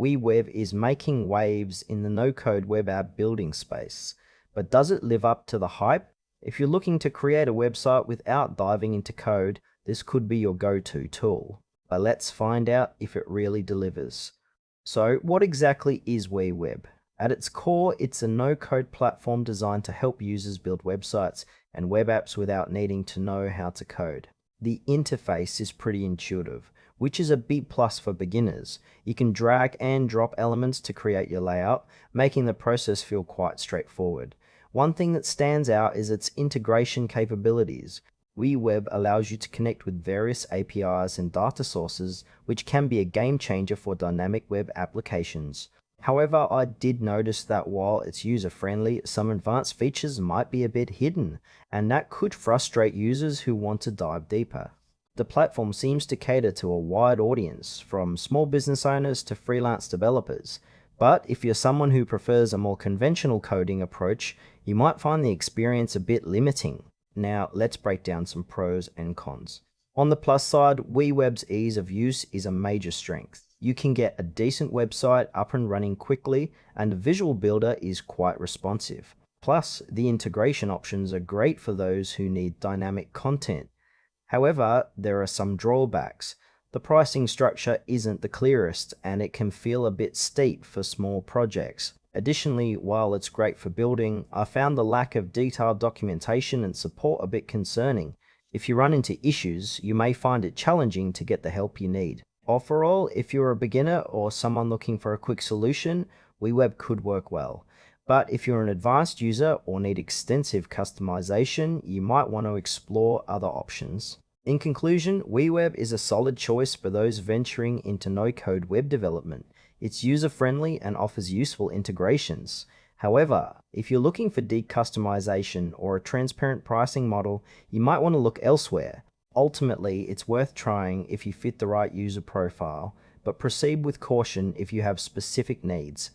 WeWeb is making waves in the no-code web app building space. But does it live up to the hype? If you're looking to create a website without diving into code, this could be your go-to tool. But let's find out if it really delivers. So, what exactly is WeWeb? At its core, it's a no-code platform designed to help users build websites and web apps without needing to know how to code. The interface is pretty intuitive, which is a big plus for beginners. You can drag and drop elements to create your layout, making the process feel quite straightforward. One thing that stands out is its integration capabilities. WeWeb allows you to connect with various APIs and data sources, which can be a game changer for dynamic web applications. However, I did notice that while it's user-friendly, some advanced features might be a bit hidden, and that could frustrate users who want to dive deeper. The platform seems to cater to a wide audience, from small business owners to freelance developers. But if you're someone who prefers a more conventional coding approach, you might find the experience a bit limiting. Now, let's break down some pros and cons. On the plus side, WeWeb's ease of use is a major strength. You can get a decent website up and running quickly, and the visual builder is quite responsive. Plus, the integration options are great for those who need dynamic content. However, there are some drawbacks. The pricing structure isn't the clearest, and it can feel a bit steep for small projects. Additionally, while it's great for building, I found the lack of detailed documentation and support a bit concerning. If you run into issues, you may find it challenging to get the help you need. Overall, if you're a beginner or someone looking for a quick solution, WeWeb could work well. But if you're an advanced user or need extensive customization, you might want to explore other options. In conclusion, WeWeb is a solid choice for those venturing into no-code web development. It's user-friendly and offers useful integrations. However, if you're looking for deep customization or a transparent pricing model, you might want to look elsewhere. Ultimately, it's worth trying if you fit the right user profile, but proceed with caution if you have specific needs.